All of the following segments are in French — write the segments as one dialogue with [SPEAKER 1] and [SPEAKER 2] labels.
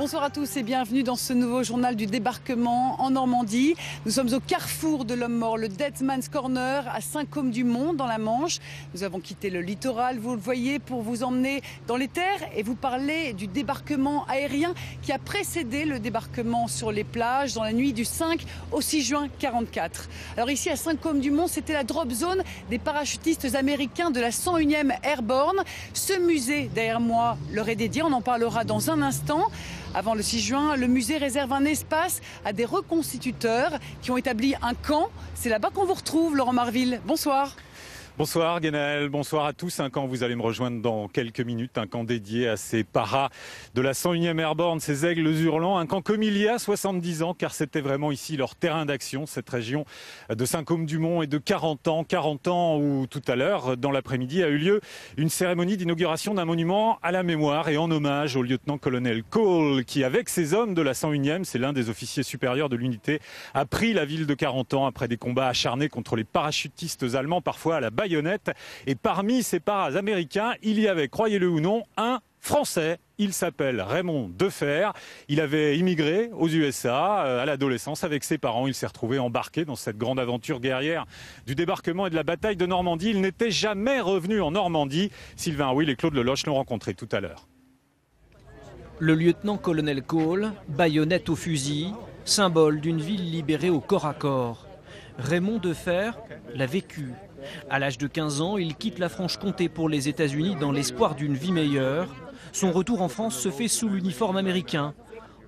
[SPEAKER 1] Bonsoir à tous et bienvenue dans ce nouveau journal du débarquement en Normandie. Nous sommes au carrefour de l'homme mort, le Dead Man's Corner à Saint-Côme-du-Mont dans la Manche. Nous avons quitté le littoral, vous le voyez, pour vous emmener dans les terres et vous parler du débarquement aérien qui a précédé le débarquement sur les plages dans la nuit du 5 au 6 juin 1944. Alors ici à Saint-Côme-du-Mont, c'était la drop zone des parachutistes américains de la 101e Airborne. Ce musée derrière moi leur est dédié, on en parlera dans un instant. Avant le 6 juin, le musée réserve un espace à des reconstituteurs qui ont établi un camp. C'est là-bas qu'on vous retrouve, Laurent Marville. Bonsoir.
[SPEAKER 2] Bonsoir Guénel, bonsoir à tous. Un camp, vous allez me rejoindre dans quelques minutes, un camp dédié à ces paras de la 101e Airborne, ces aigles hurlants. Un camp comme il y a 70 ans, car c'était vraiment ici leur terrain d'action, cette région de Saint-Côme-du-Mont, et de 40 ans où tout à l'heure, dans l'après-midi, a eu lieu une cérémonie d'inauguration d'un monument à la mémoire et en hommage au lieutenant-colonel Cole, qui avec ses hommes de la 101e, c'est l'un des officiers supérieurs de l'unité, a pris la ville de 40 ans après des combats acharnés contre les parachutistes allemands, parfois à la baïonnette. Et parmi ces paras américains, il y avait, croyez-le ou non, un Français. Il s'appelle Raymond Defer. Il avait immigré aux USA à l'adolescence avec ses parents. Il s'est retrouvé embarqué dans cette grande aventure guerrière du débarquement et de la bataille de Normandie. Il n'était jamais revenu en Normandie. Sylvain Will et Claude Leloche l'ont rencontré tout à l'heure.
[SPEAKER 3] Le lieutenant-colonel Cole, baïonnette au fusil, symbole d'une ville libérée au corps à corps. Raymond Defer l'a vécu. À l'âge de 15 ans, il quitte la Franche-Comté pour les États-Unis dans l'espoir d'une vie meilleure. Son retour en France se fait sous l'uniforme américain.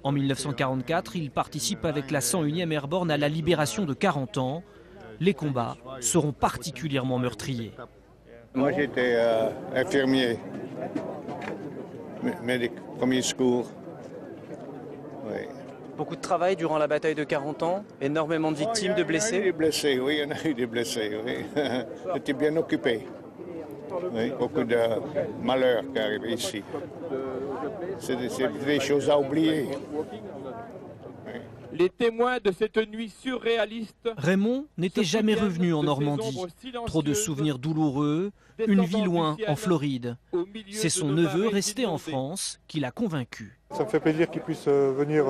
[SPEAKER 3] En 1944, il participe avec la 101e Airborne à la libération de 40 ans. Les combats seront particulièrement meurtriers.
[SPEAKER 4] Moi, j'étais infirmier, médic, premier secours. Oui.
[SPEAKER 5] Beaucoup de travail durant la bataille de 40 ans, énormément de victimes, de blessés.
[SPEAKER 4] Il y a eu des blessés, oui, il y en a eu des blessés, oui. J'étais bien occupé. Oui, beaucoup de malheurs qui arrivent ici. C'est des choses à oublier. Oui.
[SPEAKER 6] Les témoins de cette nuit surréaliste.
[SPEAKER 3] Raymond n'était jamais revenu en Normandie. Trop de souvenirs douloureux, une vie loin en Floride. C'est son neveu resté en France qui l'a convaincu.
[SPEAKER 7] Ça me fait plaisir qu'il puisse venir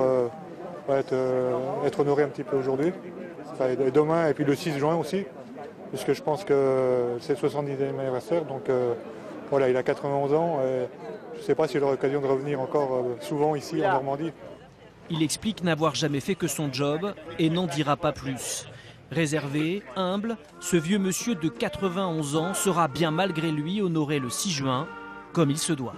[SPEAKER 7] être honoré un petit peu aujourd'hui, et demain et puis le 6 juin aussi, puisque je pense que c'est le 70e anniversaire, donc voilà, il a 91 ans, et je ne sais pas s'il aura l'occasion de revenir encore souvent ici en Normandie.
[SPEAKER 3] Il explique n'avoir jamais fait que son job et n'en dira pas plus. Réservé, humble, ce vieux monsieur de 91 ans sera bien malgré lui honoré le 6 juin, comme il se doit.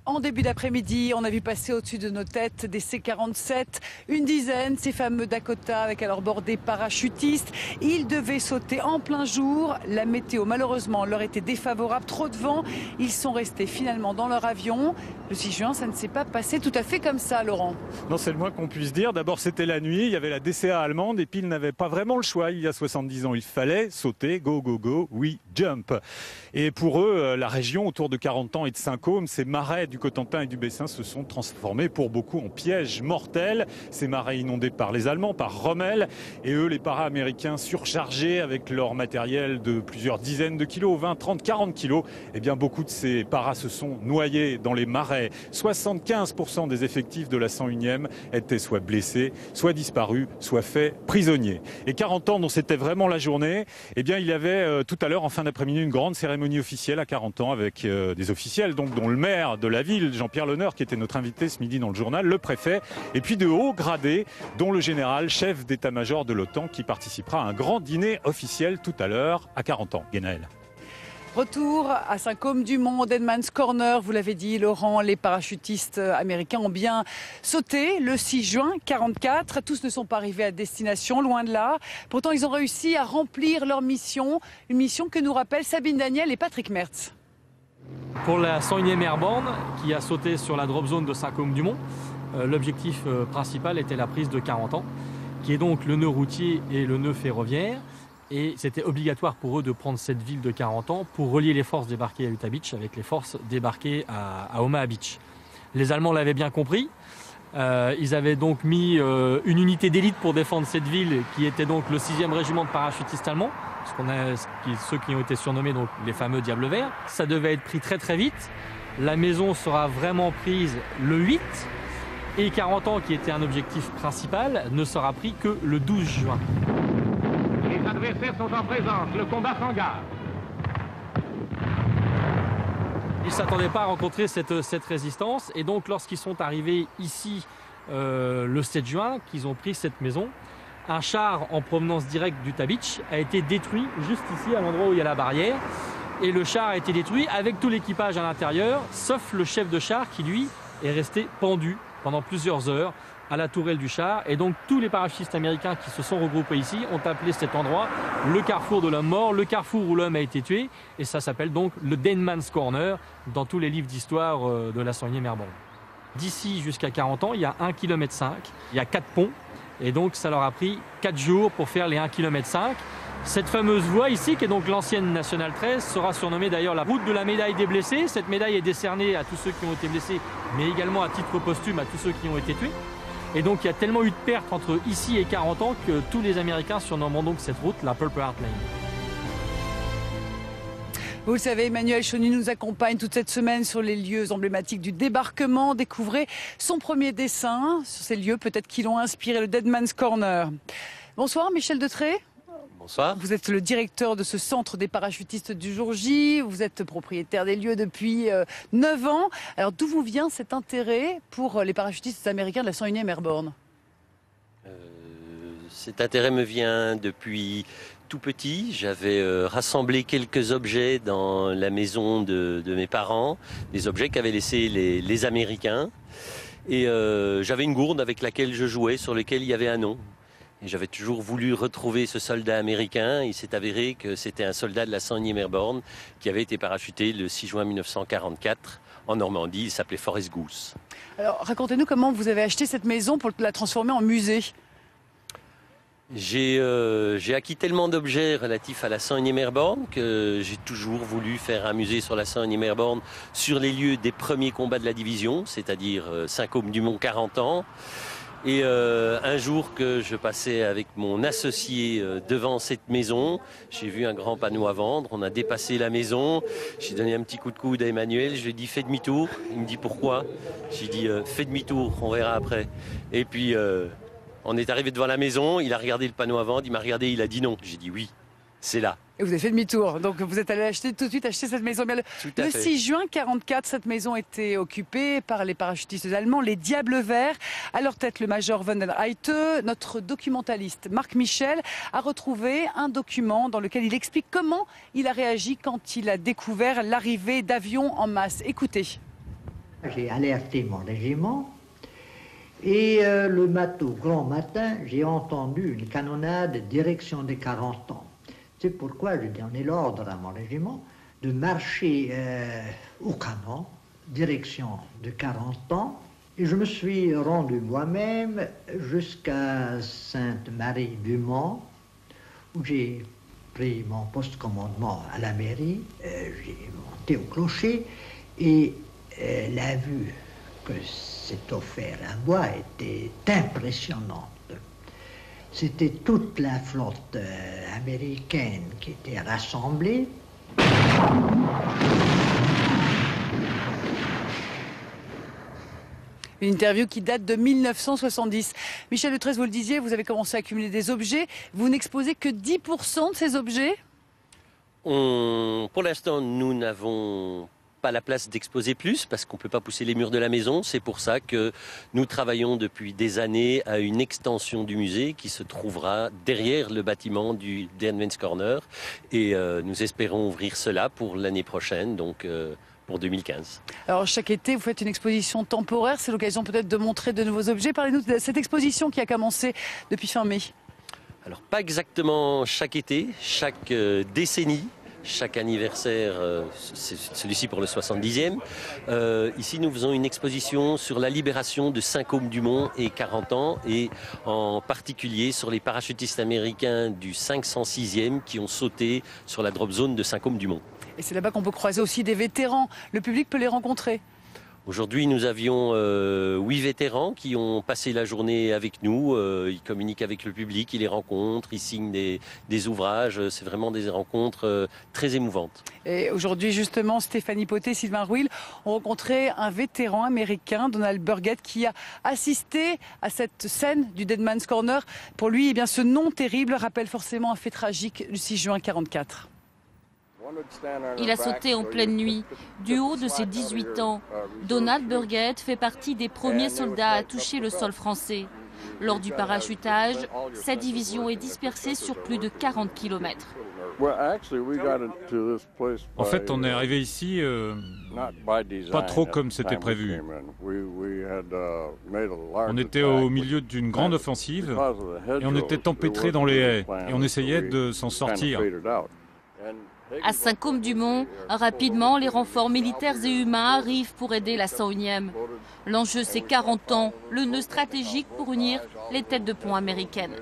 [SPEAKER 1] En début d'après-midi, on a vu passer au-dessus de nos têtes des C-47, une dizaine, ces fameux Dakota avec à leur bord des parachutistes. Ils devaient sauter en plein jour. La météo, malheureusement, leur était défavorable, trop de vent. Ils sont restés finalement dans leur avion. Le 6 juin, ça ne s'est pas passé tout à fait comme ça, Laurent.
[SPEAKER 2] Non, c'est le moins qu'on puisse dire. D'abord, c'était la nuit, il y avait la DCA allemande et puis ils n'avaient pas vraiment le choix. Il y a 70 ans, il fallait sauter, go, go, go, oui, jump. Et pour eux, la région autour de 40 ans et de Saint-Côme, ces marais du Cotentin et du Bessin se sont transformés pour beaucoup en pièges mortels. Ces marais inondés par les Allemands, par Rommel, et eux, les para-américains surchargés avec leur matériel de plusieurs dizaines de kilos, 20, 30, 40 kilos. Eh bien, beaucoup de ces paras se sont noyés dans les marais. 75% des effectifs de la 101e étaient soit blessés, soit disparus, soit faits prisonniers. Et 40 ans dont c'était vraiment la journée, eh bien, il y avait tout à l'heure, en fin d'après-midi, une grande cérémonie officielle à 40 ans avec des officiels, donc dont le maire de la ville, Jean-Pierre Leneur, qui était notre invité ce midi dans le journal, le préfet, et puis de hauts gradés, dont le général, chef d'état-major de l'OTAN, qui participera à un grand dîner officiel tout à l'heure à 40 ans. Guénaël.
[SPEAKER 1] Retour à Saint-Côme-du-Mont, Dead Man's Corner, vous l'avez dit Laurent, les parachutistes américains ont bien sauté le 6 juin 1944. Tous ne sont pas arrivés à destination, loin de là. Pourtant, ils ont réussi à remplir leur mission, une mission que nous rappellent Sabine Daniel et Patrick Mertz.
[SPEAKER 8] Pour la 101e Airborne, qui a sauté sur la drop zone de Saint-Côme-du-Mont, l'objectif principal était la prise de 40 ans, qui est donc le nœud routier et le nœud ferroviaire. Et c'était obligatoire pour eux de prendre cette ville de 40 ans pour relier les forces débarquées à Utah Beach avec les forces débarquées à Omaha Beach. Les Allemands l'avaient bien compris. Ils avaient donc mis une unité d'élite pour défendre cette ville, qui était donc le 6e régiment de parachutistes allemands, ceux qui ont été surnommés donc les fameux Diables Verts. Ça devait être pris très très vite. la maison sera vraiment prise le 8 et 40 ans, qui était un objectif principal, ne sera pris que le 12 juin.
[SPEAKER 6] Les adversaires sont en présence, le combat s'engage.
[SPEAKER 8] Ils ne s'attendaient pas à rencontrer cette résistance et donc lorsqu'ils sont arrivés ici le 7 juin, qu'ils ont pris cette maison, un char en provenance directe d'Utah Beach a été détruit juste ici à l'endroit où il y a la barrière. Et le char a été détruit avec tout l'équipage à l'intérieur, sauf le chef de char qui, lui, est resté pendu pendant plusieurs heures à la tourelle du char. Et donc tous les parachutistes américains qui se sont regroupés ici ont appelé cet endroit le carrefour de l'homme mort, le carrefour où l'homme a été tué. Et ça s'appelle donc le Dead Man's Corner dans tous les livres d'histoire de la 101e Airborne. D'ici jusqu'à 40 ans, il y a 1,5 km, il y a 4 ponts. Et donc ça leur a pris 4 jours pour faire les 1,5 km. Cette fameuse voie ici, qui est donc l'ancienne Nationale 13, sera surnommée d'ailleurs la route de la médaille des blessés. Cette médaille est décernée à tous ceux qui ont été blessés, mais également à titre posthume à tous ceux qui ont été tués. Et donc il y a tellement eu de pertes entre ici et 40 ans que tous les Américains surnomment donc cette route la Purple Heart Lane.
[SPEAKER 1] Vous le savez, Emmanuel Chonu nous accompagne toute cette semaine sur les lieux emblématiques du débarquement. Découvrez son premier dessin sur ces lieux, peut-être qui l'ont inspiré, le Dead Man's Corner. Bonsoir Michel Detré.
[SPEAKER 9] Bonsoir.
[SPEAKER 1] Vous êtes le directeur de ce centre des parachutistes du jour J. Vous êtes propriétaire des lieux depuis 9 ans. Alors d'où vous vient cet intérêt pour les parachutistes américains de la 101e Airborne?
[SPEAKER 9] Cet intérêt me vient depuis tout petit. J'avais rassemblé quelques objets dans la maison de mes parents, des objets qu'avaient laissés les Américains. Et j'avais une gourde avec laquelle je jouais, sur laquelle il y avait un nom. Et j'avais toujours voulu retrouver ce soldat américain. Il s'est avéré que c'était un soldat de la 101e Airborne qui avait été parachuté le 6 juin 1944 en Normandie. Il s'appelait Forrest Goose.
[SPEAKER 1] Alors racontez-nous comment vous avez acheté cette maison pour la transformer en musée.
[SPEAKER 9] J'ai acquis tellement d'objets relatifs à la 101e Airborne que j'ai toujours voulu faire un musée sur la 101e Airborne sur les lieux des premiers combats de la division, c'est-à-dire Saint-Côme-du-Mont 40 ans. Et un jour que je passais avec mon associé devant cette maison, j'ai vu un grand panneau à vendre, on a dépassé la maison, j'ai donné un petit coup de coude à Emmanuel, je lui ai dit fais demi-tour, il me dit pourquoi? J'ai dit fais demi-tour, on verra après. Et puis on est arrivé devant la maison, il a regardé le panneau à vendre, il m'a regardé, il a dit non. J'ai dit oui, c'est là.
[SPEAKER 1] Et vous avez fait demi-tour, donc vous êtes allé tout de suite acheter cette maison. Mais le 6 juin 1944, cette maison était occupée par les parachutistes allemands, les Diables Verts. À leur tête, le major von der Heite. Notre documentaliste Marc Michel a retrouvé un document dans lequel il explique comment il a réagi quand il a découvert l'arrivée d'avions en masse. Écoutez.
[SPEAKER 10] J'ai alerté mon régiment. Et le grand matin, j'ai entendu une canonnade direction des 40 ans. C'est pourquoi j'ai donné l'ordre à mon régiment de marcher au canon, direction de 40 ans. Et je me suis rendu moi-même jusqu'à Sainte-Marie-du-Mont, où j'ai pris mon poste-commandement à la mairie. J'ai monté au clocher et la vue que s'est offert à moi était impressionnante. C'était toute la flotte américaine qui était rassemblée.
[SPEAKER 1] Une interview qui date de 1970. Michel Detré, vous le disiez, vous avez commencé à accumuler des objets. Vous n'exposez que 10% de ces objets?
[SPEAKER 9] Pour l'instant, nous n'avons pas la place d'exposer plus parce qu'on ne peut pas pousser les murs de la maison. C'est pour ça que nous travaillons depuis des années à une extension du musée qui se trouvera derrière le bâtiment du Dead Man's Corner et nous espérons ouvrir cela pour l'année prochaine, donc pour 2015.
[SPEAKER 1] Alors chaque été, vous faites une exposition temporaire. C'est l'occasion peut-être de montrer de nouveaux objets. Parlez-nous de cette exposition qui a commencé depuis fin mai.
[SPEAKER 9] Alors pas exactement chaque été, chaque décennie. Chaque anniversaire, c'est celui-ci pour le 70e. Ici, nous faisons une exposition sur la libération de Saint-Côme-du-Mont et 40 ans, et en particulier sur les parachutistes américains du 506e qui ont sauté sur la drop zone de Saint-Côme-du-Mont.
[SPEAKER 1] Et c'est là-bas qu'on peut croiser aussi des vétérans. Le public peut les rencontrer.
[SPEAKER 9] Aujourd'hui, nous avions 8 vétérans qui ont passé la journée avec nous. Ils communiquent avec le public, ils les rencontrent, ils signent des ouvrages. C'est vraiment des rencontres très émouvantes.
[SPEAKER 1] Et aujourd'hui, justement, Stéphanie Poté, Sylvain Rouil ont rencontré un vétéran américain, Donald Burgett, qui a assisté à cette scène du Dead Man's Corner. Pour lui, eh bien, ce nom terrible rappelle forcément un fait tragique du 6 juin 1944.
[SPEAKER 11] Il a sauté en pleine nuit, du haut de ses 18 ans. Donald Burgett fait partie des premiers soldats à toucher le sol français. Lors du parachutage, sa division est dispersée sur plus de 40 km.
[SPEAKER 2] En fait, on est arrivé ici pas trop comme c'était prévu. On était au milieu d'une grande offensive et on était empêtrés dans les haies et on essayait de s'en sortir.
[SPEAKER 11] À Saint-Côme-du-Mont, rapidement, les renforts militaires et humains arrivent pour aider la 101e. L'enjeu, c'est 40 ans, le nœud stratégique pour unir les têtes de pont américaines.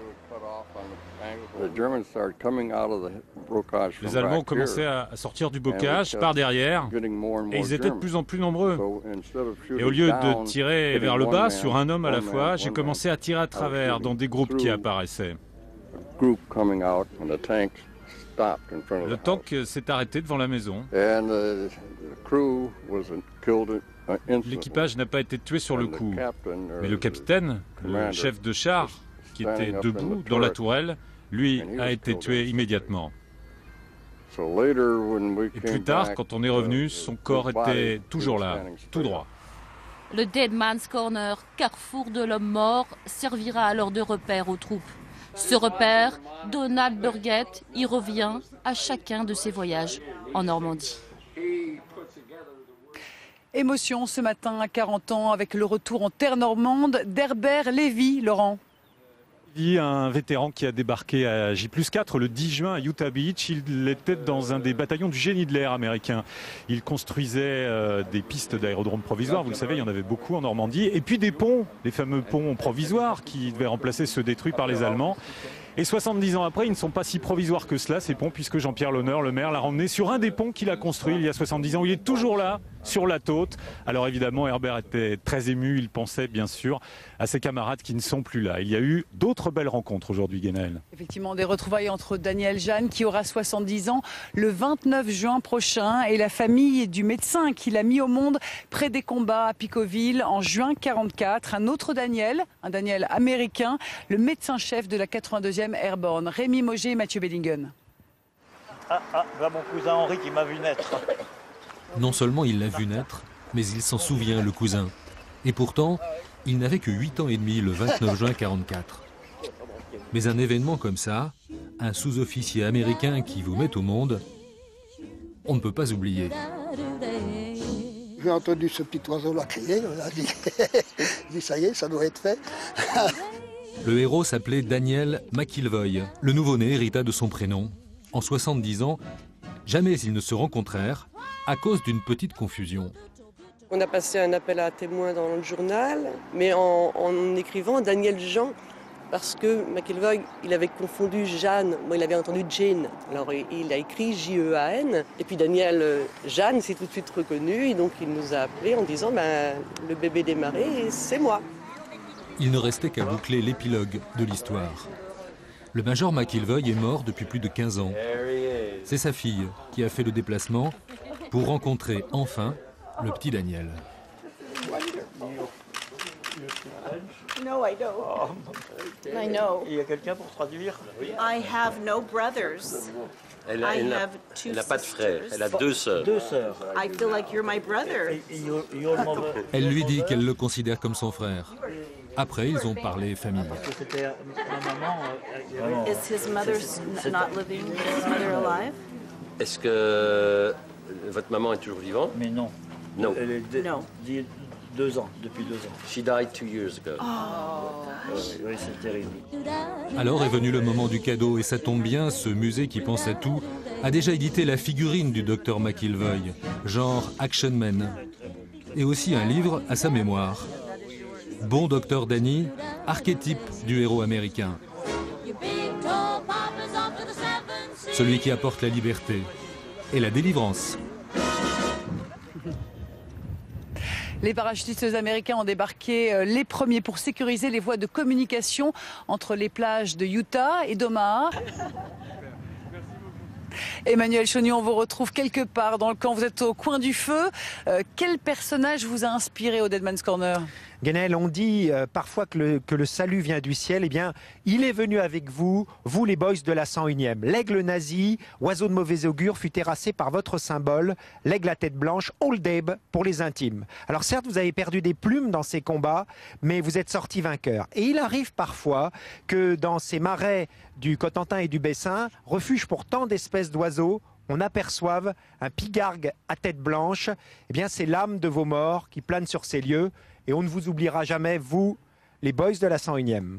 [SPEAKER 2] Les Allemands ont commencé à sortir du bocage par derrière et ils étaient de plus en plus nombreux. Et au lieu de tirer vers le bas sur un homme à la fois, j'ai commencé à tirer à travers dans des groupes qui apparaissaient. Le tank s'est arrêté devant la maison. L'équipage n'a pas été tué sur le coup, mais le capitaine, le chef de char, qui était debout dans la tourelle, lui a été tué immédiatement. Et plus tard, quand on est revenu, son corps était toujours là, tout droit.
[SPEAKER 11] Le Dead Man's Corner, carrefour de l'homme mort, servira alors de repère aux troupes. Ce repère, Donald Burgett y revient à chacun de ses voyages en Normandie.
[SPEAKER 1] Émotion ce matin à 40 ans avec le retour en terre normande d'Herbert Lévy, Laurent.
[SPEAKER 2] Un vétéran qui a débarqué à J+4 le 10 juin à Utah Beach. Il était dans un des bataillons du génie de l'air américain. Il construisait des pistes d'aérodromes provisoires. Vous le savez, il y en avait beaucoup en Normandie. Et puis des ponts, les fameux ponts provisoires qui devaient remplacer ceux détruits par les Allemands. Et 70 ans après, ils ne sont pas si provisoires que cela, ces ponts, puisque Jean-Pierre Lonneur, le maire, l'a ramené sur un des ponts qu'il a construit il y a 70 ans. Il est toujours là, sur la Taute. Alors évidemment, Herbert était très ému. Il pensait bien sûr à ses camarades qui ne sont plus là. Il y a eu d'autres belles rencontres aujourd'hui, Guénaëlle.
[SPEAKER 1] Effectivement, des retrouvailles entre Daniel Jeanne, qui aura 70 ans, le 29 juin prochain, et la famille du médecin qui l'a mis au monde près des combats à Picoville en juin 1944. Un autre Daniel, un Daniel américain, le médecin-chef de la 82e Airborne. Rémi Mauger et Mathieu Bellingen.
[SPEAKER 12] Voilà mon cousin Henri qui m'a vu naître.
[SPEAKER 13] Non seulement il l'a vu naître, mais il s'en souvient, le cousin. Et pourtant, il n'avait que 8 ans et demi le 29 juin 1944. Mais un événement comme ça, un sous-officier américain qui vous met au monde, on ne peut pas oublier.
[SPEAKER 14] J'ai entendu ce petit oiseau-là crier, on a dit ça y est, ça doit être fait.
[SPEAKER 13] Le héros s'appelait Daniel McIlvoy. Le nouveau-né hérita de son prénom. En 70 ans, jamais ils ne se rencontrèrent à cause d'une petite confusion.
[SPEAKER 15] On a passé un appel à témoins dans le journal, mais en écrivant Daniel Jean, parce que McIlvoy, il avait confondu Jeanne, moi il avait entendu Jane, alors il a écrit J-E-A-N, et puis Daniel Jeanne s'est tout de suite reconnu, et donc il nous a appelés en disant le bébé démarré, c'est moi.
[SPEAKER 13] Il ne restait qu'à boucler l'épilogue de l'histoire. Le major McIlvoy est mort depuis plus de 15 ans. C'est sa fille qui a fait le déplacement pour rencontrer enfin le petit Daniel.
[SPEAKER 16] No, I don't. I know.
[SPEAKER 12] Il y a quelqu'un pour traduire?
[SPEAKER 16] I have no brothers.
[SPEAKER 9] Elle n'a pas de frères, elle a 2 sœurs.
[SPEAKER 12] 2 sœurs.
[SPEAKER 16] I feel like you're my brother.
[SPEAKER 13] Elle lui dit qu'elle le considère comme son frère. Après, ils ont parlé famille.
[SPEAKER 12] C'était ma maman.
[SPEAKER 16] Is his mother not living? Is his mother alive?
[SPEAKER 9] Est-ce que votre maman est toujours vivante?
[SPEAKER 12] Mais non.
[SPEAKER 9] Non.
[SPEAKER 12] Elle est
[SPEAKER 16] Non.
[SPEAKER 12] 2 ans, depuis 2 ans.
[SPEAKER 9] She died 2 years ago.
[SPEAKER 12] Oui, c'est terrible.
[SPEAKER 13] Alors est venu le moment du cadeau et ça tombe bien, ce musée qui pense à tout a déjà édité la figurine du docteur McIlvoy, genre Action Man, et aussi un livre à sa mémoire. Bon docteur Danny, archétype du héros américain. Celui qui apporte la liberté et la délivrance.
[SPEAKER 1] Les parachutistes américains ont débarqué les premiers pour sécuriser les voies de communication entre les plages de Utah et d'Omaha. Emmanuel Chauny, on vous retrouve quelque part dans le camp, vous êtes au coin du feu. Quel personnage vous a inspiré au Deadman's Corner ?
[SPEAKER 17] Guénel, on dit parfois que le salut vient du ciel. Eh bien, il est venu avec vous, vous les boys de la 101e. L'aigle nazi, oiseau de mauvais augure, fut terrassé par votre symbole, l'aigle à tête blanche, Old Abe, pour les intimes. Alors certes, vous avez perdu des plumes dans ces combats, mais vous êtes sortis vainqueurs. Et il arrive parfois que dans ces marais du Cotentin et du Bessin, refuge pour tant d'espèces d'oiseaux, on aperçoive un pigargue à tête blanche. Eh bien, c'est l'âme de vos morts qui plane sur ces lieux. Et on ne vous oubliera jamais, vous, les boys de la 101e.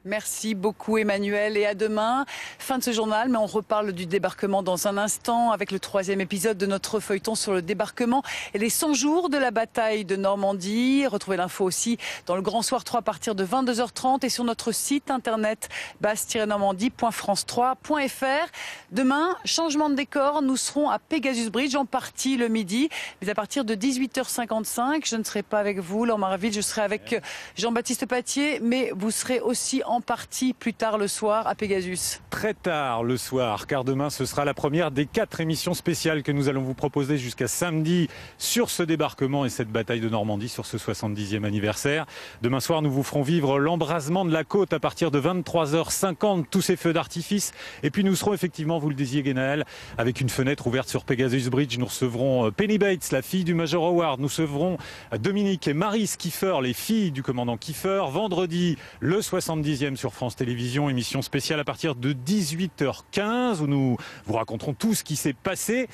[SPEAKER 1] Merci beaucoup Emmanuel et à demain. Fin de ce journal, mais on reparle du débarquement dans un instant avec le 3e épisode de notre feuilleton sur le débarquement et les 100 jours de la bataille de Normandie. Retrouvez l'info aussi dans le Grand Soir 3 à partir de 22h30 et sur notre site internet basse-normandie.france3.fr. Demain, changement de décor, nous serons à Pegasus Bridge en partie le midi, mais à partir de 18h55, je ne serai pas avec vous, Laure Maraville, je serai avec Jean-Baptiste Patier, mais vous serez aussi en partie plus tard le soir à Pegasus.
[SPEAKER 2] Très tard le soir, car demain ce sera la première des 4 émissions spéciales que nous allons vous proposer jusqu'à samedi sur ce débarquement et cette bataille de Normandie, sur ce 70e anniversaire. Demain soir, nous vous ferons vivre l'embrasement de la côte à partir de 23h50, tous ces feux d'artifice. Et puis nous serons effectivement, vous le disiez Guénaël, avec une fenêtre ouverte sur Pegasus Bridge. Nous recevrons Penny Bates, la fille du Major Howard. Nous recevrons Dominique et Marie Skiffer, les filles du commandant Kiefer. Vendredi, le 70e sur France Télévisions, émission spéciale à partir de 18h15 où nous vous raconterons tout ce qui s'est passé.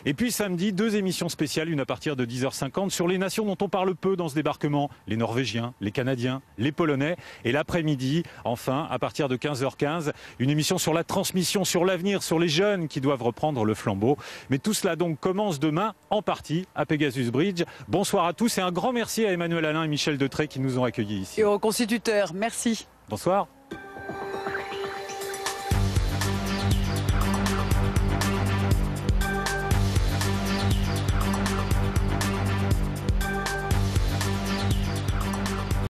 [SPEAKER 2] Et puis samedi, 2 émissions spéciales, une à partir de 10h50 sur les nations dont on parle peu dans ce débarquement, les Norvégiens, les Canadiens, les Polonais. Et l'après-midi, enfin, à partir de 15h15, une émission sur la transmission, sur l'avenir, sur les jeunes qui doivent reprendre le flambeau. Mais tout cela donc commence demain en partie à Pegasus Bridge. Bonsoir à tous et un grand merci à Emmanuel Alain et Michel Detré qui nous ont accueillis ici.
[SPEAKER 1] Et aux constituteurs, merci.
[SPEAKER 2] Bonsoir.